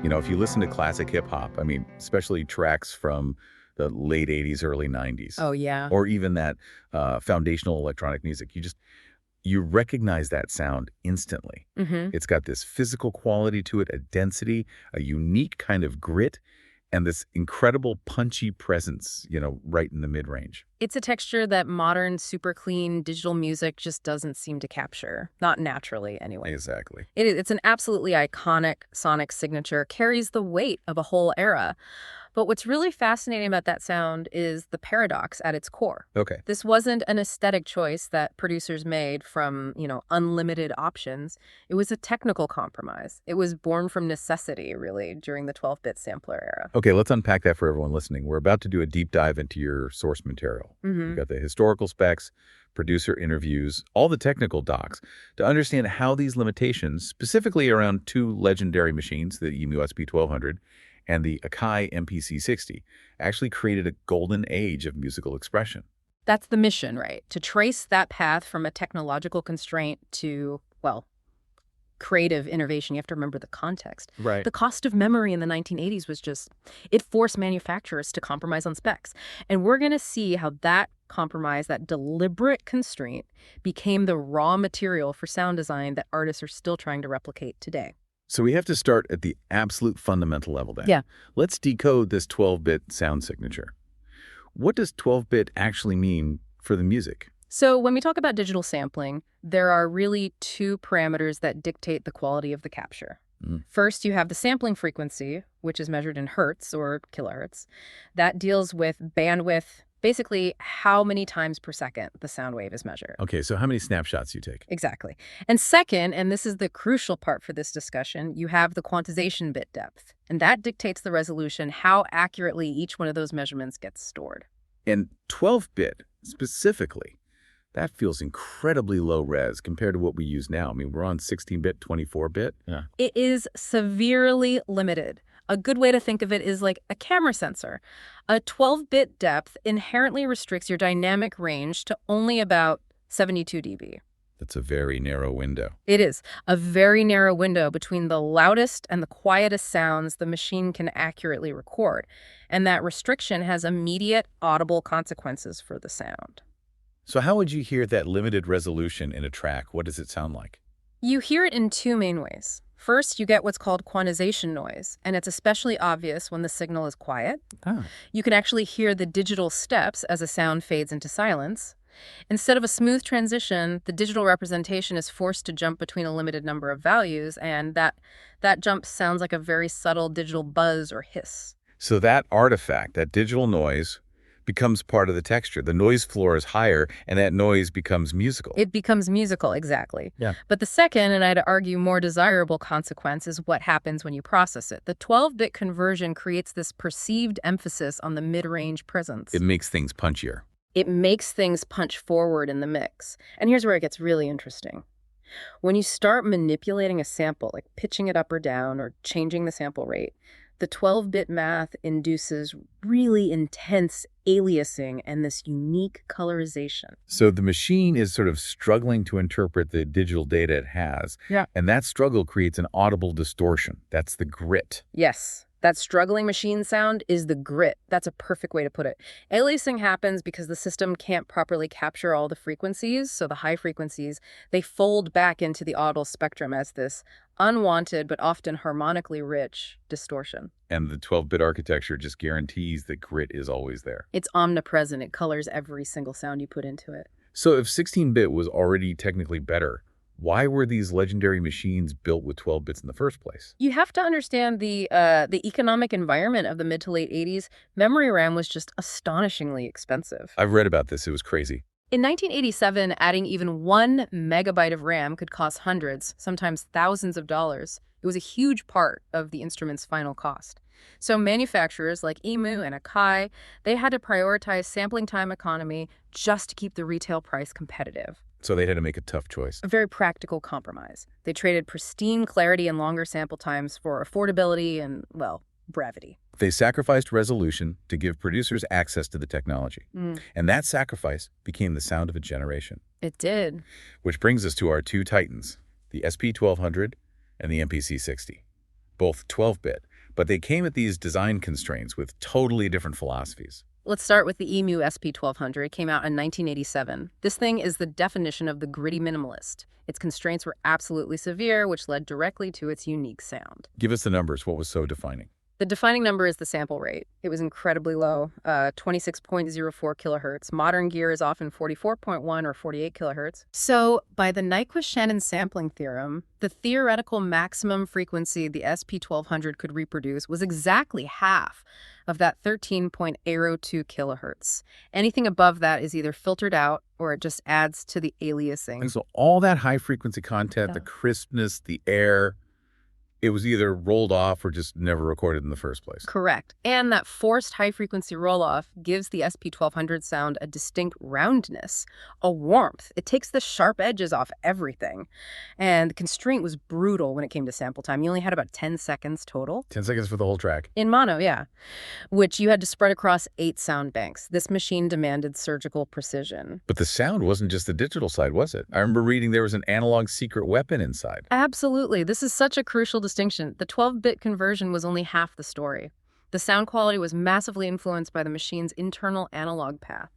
You know, if you listen to classic hip hop, I mean, especially tracks from the late 80s, early 90s, Oh, yeah. or even that foundational electronic music, you recognize that sound instantly. It's got this physical quality to it, a density, a unique kind of grit, and this incredible punchy presence, right in the mid-range. It's a texture that modern, super clean digital music just doesn't seem to capture. Not naturally, anyway. Exactly. It's an absolutely iconic sonic signature, carries the weight of a whole era. But what's really fascinating about that sound is the paradox at its core. Okay. This wasn't an aesthetic choice that producers made from, unlimited options. It was a technical compromise. It was born from necessity, really, during the 12-bit sampler era. Okay, let's unpack that for everyone listening. We're about to do a deep dive into your source material. We've got the historical specs, producer interviews, all the technical docs, to understand how these limitations, specifically around two legendary machines, the EMU SP-1200 and the Akai MPC60, actually created a golden age of musical expression. That's the mission, right? To trace that path from a technological constraint to, well, creative innovation. You have to remember the context. Right. The cost of memory in the 1980s was it forced manufacturers to compromise on specs. And we're going to see how that compromise, that deliberate constraint, became the raw material for sound design that artists are still trying to replicate today. So we have to start at the absolute fundamental level then. Yeah. Let's decode this 12-bit sound signature. What does 12-bit actually mean for the music? So when we talk about digital sampling, there are really two parameters that dictate the quality of the capture. First, you have the sampling frequency, which is measured in hertz or kilohertz. That deals with bandwidth, basically how many times per second the sound wave is measured. Okay, so how many snapshots you take? Exactly. And second, and this is the crucial part for this discussion, you have the quantization bit depth. And that dictates the resolution, how accurately each one of those measurements gets stored. And 12-bit specifically, that feels incredibly low res compared to what we use now. I mean, we're on 16-bit, 24-bit. Yeah. It is severely limited. A good way to think of it is like a camera sensor. A 12-bit depth inherently restricts your dynamic range to only about 72 dB. That's a very narrow window. It is a very narrow window between the loudest and the quietest sounds the machine can accurately record. And that restriction has immediate audible consequences for the sound. So how would you hear that limited resolution in a track? What does it sound like? You hear it in two main ways. First, you get what's called quantization noise, and it's especially obvious when the signal is quiet. You can actually hear the digital steps as a sound fades into silence. Instead of a smooth transition, the digital representation is forced to jump between a limited number of values, and that jump sounds like a very subtle digital buzz or hiss. So that artifact, that digital noise, becomes part of the texture. The noise floor is higher, and that noise becomes musical. It becomes musical, exactly. Yeah. But the second, and I'd argue more desirable consequence, is what happens when you process it. The 12-bit conversion creates this perceived emphasis on the mid-range presence. It makes things punchier. It makes things punch forward in the mix. And here's where it gets really interesting. When you start manipulating a sample, like pitching it up or down or changing the sample rate, the 12-bit math induces really intense aliasing and this unique colorization. So the machine is sort of struggling to interpret the digital data it has. Yeah. And that struggle creates an audible distortion. That's the grit. Yes. That struggling machine sound is the grit. That's a perfect way to put it. Aliasing happens because the system can't properly capture all the frequencies, so the high frequencies, they fold back into the audible spectrum as this unwanted but often harmonically rich distortion. And the 12-bit architecture just guarantees that grit is always there. It's omnipresent. It colors every single sound you put into it. So if 16-bit was already technically better, why were these legendary machines built with 12 bits in the first place? You have to understand the economic environment of the mid to late 80s. Memory RAM was just astonishingly expensive. I've read about this. It was crazy. In 1987, adding even 1 megabyte of RAM could cost hundreds, sometimes thousands of dollars. It was a huge part of the instrument's final cost. So manufacturers like EMU and Akai, they had to prioritize sampling time economy just to keep the retail price competitive. So they had to make a tough choice. A very practical compromise. They traded pristine clarity and longer sample times for affordability and, well, brevity. They sacrificed resolution to give producers access to the technology. And that sacrifice became the sound of a generation. It did. Which brings us to our two titans, the SP-1200 and the MPC60. Both 12-bit, But they came at these design constraints with totally different philosophies. Let's start with the EMU SP-1200. It came out in 1987. This thing is the definition of the gritty minimalist. Its constraints were absolutely severe, which led directly to its unique sound. Give us the numbers. What was so defining? The defining number is the sample rate. It was incredibly low, 26.04 kilohertz. Modern gear is often 44.1 or 48 kilohertz. So, by the Nyquist-Shannon sampling theorem, the theoretical maximum frequency the SP-1200 could reproduce was exactly half of that 13.02 kilohertz. Anything above that is either filtered out or it just adds to the aliasing. And so all that high-frequency content, the crispness, the air, it was either rolled off or just never recorded in the first place. Correct. And that forced high-frequency roll-off gives the SP-1200 sound a distinct roundness, a warmth. It takes the sharp edges off everything. And the constraint was brutal when it came to sample time. You only had about 10 seconds total. 10 seconds for the whole track. In mono, yeah. Which you had to spread across 8 sound banks. This machine demanded surgical precision. But the sound wasn't just the digital side, was it? I remember reading there was an analog secret weapon inside. Absolutely. This is such a crucial distinction. The 12-bit conversion was only half the story. The sound quality was massively influenced by the machine's internal analog path,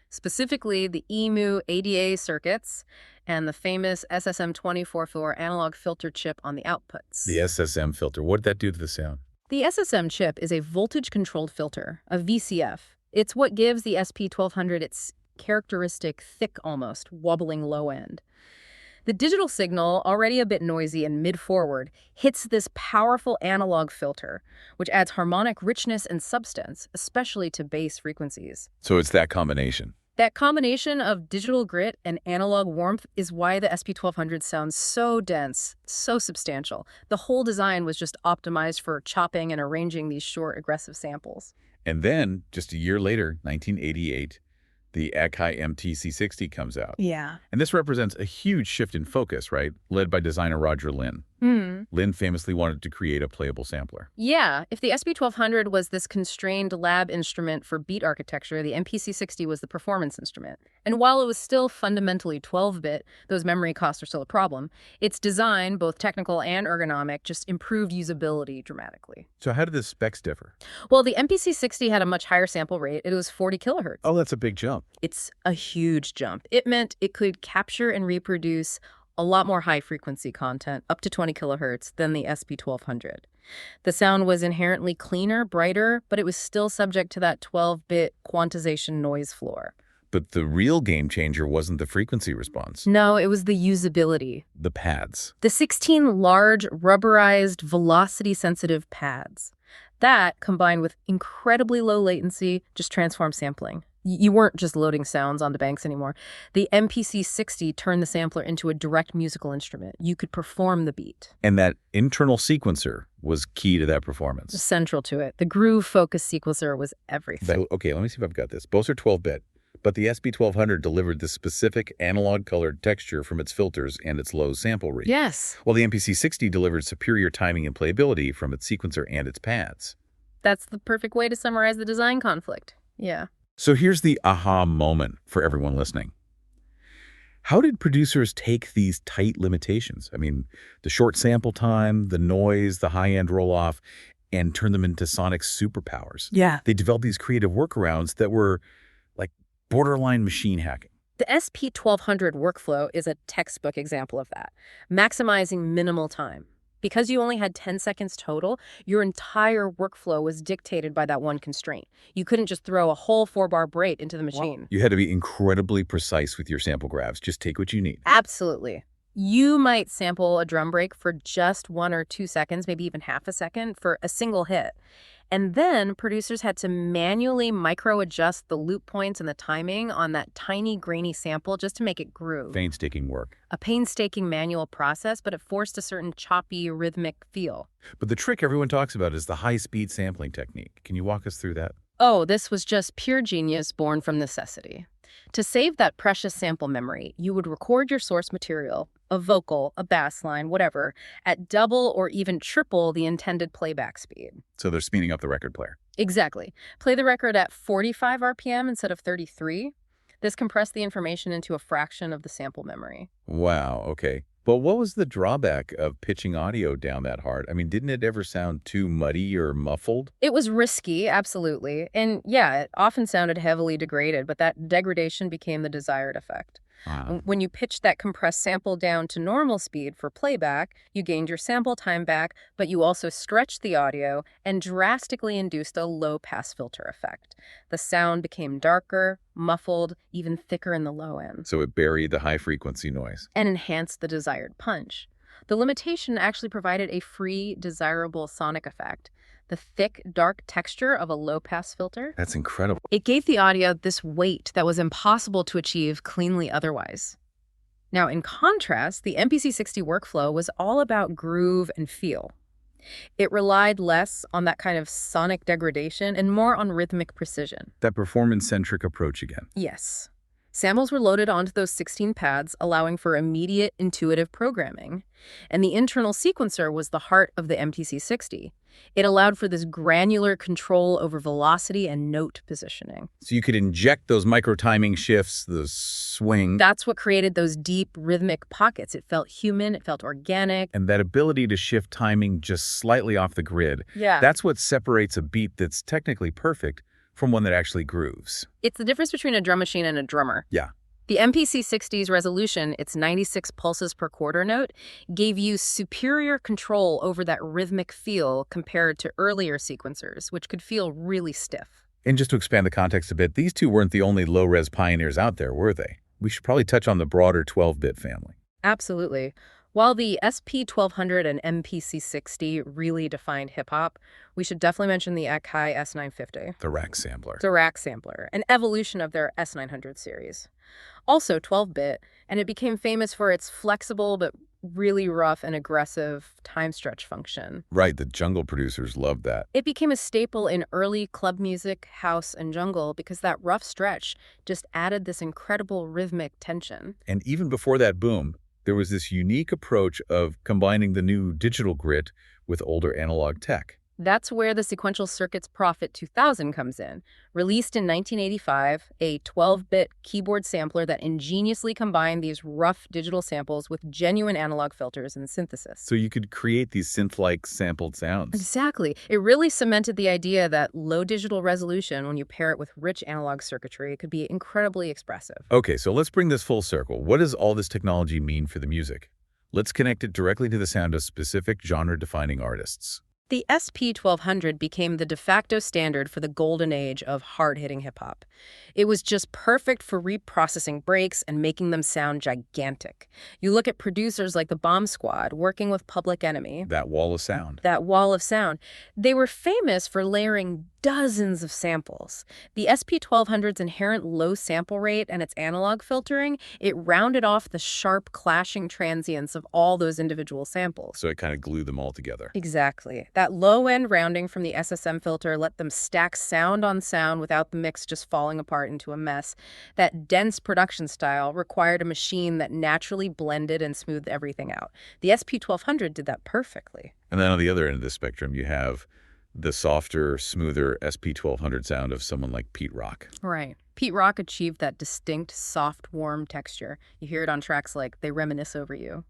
specifically the EMU ADA circuits and the famous SSM 24-floor analog filter chip on the outputs. The SSM filter, what did that do to the sound? The SSM chip is a voltage-controlled filter, a VCF. It's what gives the SP-1200 its characteristic thick, almost wobbling low end. The digital signal, already a bit noisy and mid-forward, hits this powerful analog filter, which adds harmonic richness and substance, especially to bass frequencies. So it's that combination. That combination of digital grit and analog warmth is why the SP-1200 sounds so dense, so substantial. The whole design was just optimized for chopping and arranging these short, aggressive samples. And then, just a year later, 1988, the Akai MPC60 comes out. Yeah. And this represents a huge shift in focus, right? Led by designer Roger Lin. Lin famously wanted to create a playable sampler. Yeah. If the SP-1200 was this constrained lab instrument for beat architecture, the MPC60 was the performance instrument. And while it was still fundamentally 12-bit, those memory costs are still a problem, its design, both technical and ergonomic, just improved usability dramatically. So how did the specs differ? Well, the MPC60 had a much higher sample rate. It was 40 kilohertz. Oh, that's a big jump. It's a huge jump. It meant it could capture and reproduce a lot more high-frequency content, up to 20 kilohertz, than the SP-1200. The sound was inherently cleaner, brighter, but it was still subject to that 12-bit quantization noise floor. But the real game changer wasn't the frequency response. No, it was the usability. The pads. The 16 large, rubberized, velocity-sensitive pads. That, combined with incredibly low latency, just transformed sampling. You weren't just loading sounds onto banks anymore. The MPC60 turned the sampler into a direct musical instrument. You could perform the beat. And that internal sequencer was key to that performance. Central to it. The groove-focused sequencer was everything. Okay, let me see if I've got this. Both are 12-bit, but the SP-1200 delivered this specific analog-colored texture from its filters and its low sample rate. Yes. While the MPC60 delivered superior timing and playability from its sequencer and its pads. That's the perfect way to summarize the design conflict. Yeah. So here's the aha moment for everyone listening. How did producers take these tight limitations? I mean, the short sample time, the noise, the high-end roll-off, and turn them into sonic superpowers? Yeah. They developed these creative workarounds that were like borderline machine hacking. The SP-1200 workflow is a textbook example of that, maximizing minimal time. Because you only had 10 seconds total, your entire workflow was dictated by that one constraint. You couldn't just throw a whole 4-bar break into the machine. Wow. You had to be incredibly precise with your sample grabs. Just take what you need. Absolutely. You might sample a drum break for just 1 or 2 seconds, maybe even half a second for a single hit. And then producers had to manually micro-adjust the loop points and the timing on that tiny, grainy sample just to make it groove. Painstaking work. A painstaking manual process, but it forced a certain choppy, rhythmic feel. But the trick everyone talks about is the high-speed sampling technique. Can you walk us through that? Oh, this was just pure genius born from necessity. To save that precious sample memory, you would record your source material, a vocal, a bass line, whatever, at double or even triple the intended playback speed. So they're speeding up the record player. Exactly. Play the record at 45 RPM instead of 33. This compressed the information into a fraction of the sample memory. Wow, okay. But what was the drawback of pitching audio down that hard? I mean, didn't it ever sound too muddy or muffled? It was risky, absolutely. And yeah, it often sounded heavily degraded, but that degradation became the desired effect. When you pitched that compressed sample down to normal speed for playback, you gained your sample time back, but you also stretched the audio and drastically induced a low-pass filter effect. The sound became darker, muffled, even thicker in the low end. So it buried the high-frequency noise. And enhanced the desired punch. The limitation actually provided a free, desirable sonic effect. The thick, dark texture of a low-pass filter. That's incredible. It gave the audio this weight that was impossible to achieve cleanly otherwise. Now, in contrast, the MPC60 workflow was all about groove and feel. It relied less on that kind of sonic degradation and more on rhythmic precision. That performance-centric approach again. Yes. Samples were loaded onto those 16 pads, allowing for immediate, intuitive programming. And the internal sequencer was the heart of the MPC60. It allowed for this granular control over velocity and note positioning. So you could inject those micro-timing shifts, the swing. That's what created those deep, rhythmic pockets. It felt human, it felt organic. And that ability to shift timing just slightly off the grid. Yeah. That's what separates a beat that's technically perfect from one that actually grooves. It's the difference between a drum machine and a drummer. Yeah. The MPC60's resolution, its 96 pulses per quarter note, gave you superior control over that rhythmic feel compared to earlier sequencers, which could feel really stiff. And just to expand the context a bit, these two weren't the only low-res pioneers out there, were they? We should probably touch on the broader 12-bit family. Absolutely. While the SP-1200 and MPC60 really defined hip-hop, we should definitely mention the Akai S950. The rack sampler. The rack sampler, an evolution of their S900 series. Also 12-bit, and it became famous for its flexible but really rough and aggressive time stretch function. Right, the jungle producers loved that. It became a staple in early club music, house, and jungle because that rough stretch just added this incredible rhythmic tension. And even before that boom, there was this unique approach of combining the new digital grit with older analog tech. That's where the Sequential Circuits Prophet 2000 comes in. Released in 1985, a 12-bit keyboard sampler that ingeniously combined these rough digital samples with genuine analog filters and synthesis. So you could create these synth-like sampled sounds. Exactly. It really cemented the idea that low digital resolution, when you pair it with rich analog circuitry, could be incredibly expressive. Okay, so let's bring this full circle. What does all this technology mean for the music? Let's connect it directly to the sound of specific genre-defining artists. The SP-1200 became the de facto standard for the golden age of hard-hitting hip-hop. It was just perfect for reprocessing breaks and making them sound gigantic. You look at producers like the Bomb Squad working with Public Enemy. That wall of sound. That wall of sound. They were famous for layering dozens of samples. The SP-1200's inherent low sample rate and its analog filtering, it rounded off the sharp clashing transients of all those individual samples. So it kind of glued them all together. Exactly. That low-end rounding from the SSM filter let them stack sound on sound without the mix just falling apart into a mess. That dense production style required a machine that naturally blended and smoothed everything out. The SP-1200 did that perfectly. And then on the other end of the spectrum, you have the softer, smoother SP-1200 sound of someone like Pete Rock. Right. Pete Rock achieved that distinct, soft, warm texture. You hear it on tracks like They Reminisce Over You.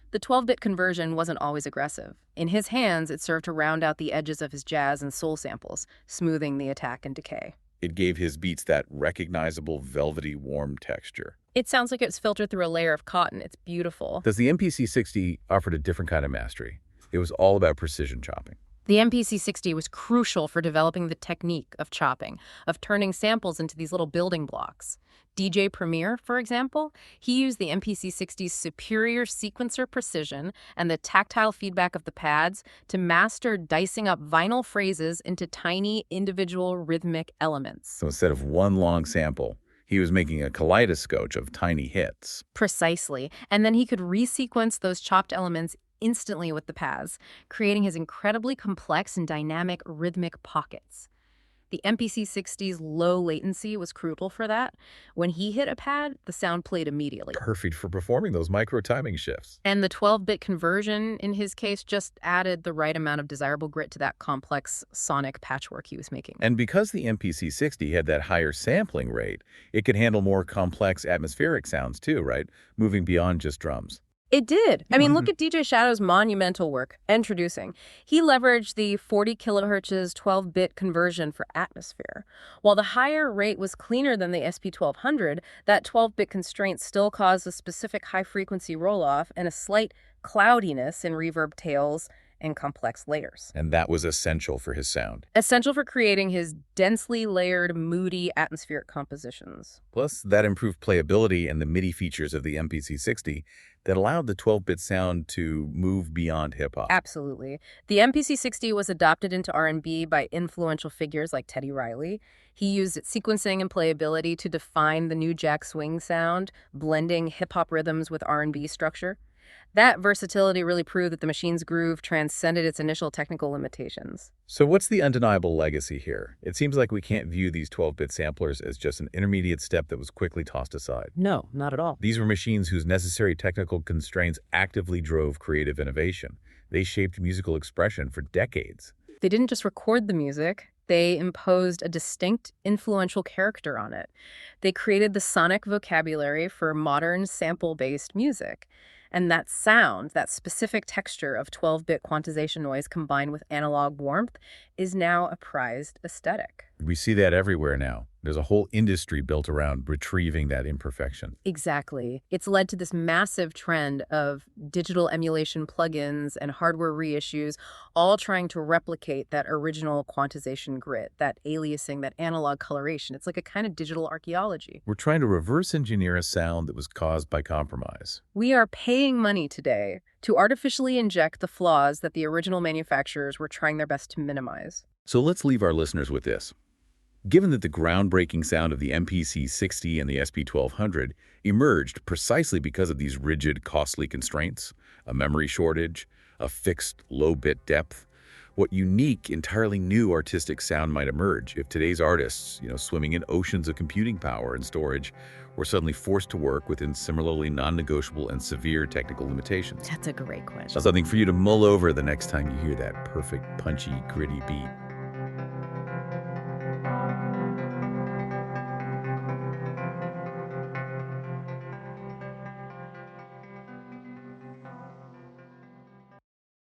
The 12-bit conversion wasn't always aggressive. In his hands, it served to round out the edges of his jazz and soul samples, smoothing the attack and decay. It gave his beats that recognizable, velvety, warm texture. It sounds like it was filtered through a layer of cotton. It's beautiful. Does the MPC60 offered a different kind of mastery? It was all about precision chopping. The MPC60 was crucial for developing the technique of chopping, of turning samples into these little building blocks. DJ Premier, for example, he used the MPC60's superior sequencer precision and the tactile feedback of the pads to master dicing up vinyl phrases into tiny, individual rhythmic elements. So instead of one long sample, he was making a kaleidoscope of tiny hits. Precisely. And then he could resequence those chopped elements instantly with the pads, creating his incredibly complex and dynamic rhythmic pockets. The MPC60's low latency was crucial for that. When he hit a pad, the sound played immediately. Perfect for performing those micro-timing shifts. And the 12-bit conversion, in his case, just added the right amount of desirable grit to that complex sonic patchwork he was making. And because the MPC60 had that higher sampling rate, it could handle more complex atmospheric sounds too, right? Moving beyond just drums. It did. I mean, look at DJ Shadow's monumental work, Introducing. He leveraged the 40 kilohertz's 12-bit conversion for atmosphere. While the higher rate was cleaner than the SP-1200, that 12-bit constraint still caused a specific high-frequency roll-off and a slight cloudiness in reverb tails and complex layers. And that was essential for his sound. Essential for creating his densely layered, moody, atmospheric compositions. Plus, that improved playability and the MIDI features of the MPC60 that allowed the 12-bit sound to move beyond hip-hop. Absolutely. The MPC60 was adopted into R&B by influential figures like Teddy Riley. He used its sequencing and playability to define the new jack swing sound, blending hip-hop rhythms with R&B structure. That versatility really proved that the machine's groove transcended its initial technical limitations. So what's the undeniable legacy here? It seems like we can't view these 12-bit samplers as just an intermediate step that was quickly tossed aside. No, not at all. These were machines whose necessary technical constraints actively drove creative innovation. They shaped musical expression for decades. They didn't just record the music. They imposed a distinct, influential character on it. They created the sonic vocabulary for modern sample-based music. And that sound, that specific texture of 12-bit quantization noise combined with analog warmth, is now a prized aesthetic. We see that everywhere now. There's a whole industry built around retrieving that imperfection. Exactly. It's led to this massive trend of digital emulation plugins and hardware reissues, all trying to replicate that original quantization grit, that aliasing, that analog coloration. It's like a kind of digital archaeology. We're trying to reverse engineer a sound that was caused by compromise. We are paying money today to artificially inject the flaws that the original manufacturers were trying their best to minimize. So let's leave our listeners with this. Given that the groundbreaking sound of the MPC60 and the SP-1200 emerged precisely because of these rigid, costly constraints, a memory shortage, a fixed low-bit depth, what unique, entirely new artistic sound might emerge if today's artists, swimming in oceans of computing power and storage, were suddenly forced to work within similarly non-negotiable and severe technical limitations? That's a great question. That's something for you to mull over the next time you hear that perfect, punchy, gritty beat.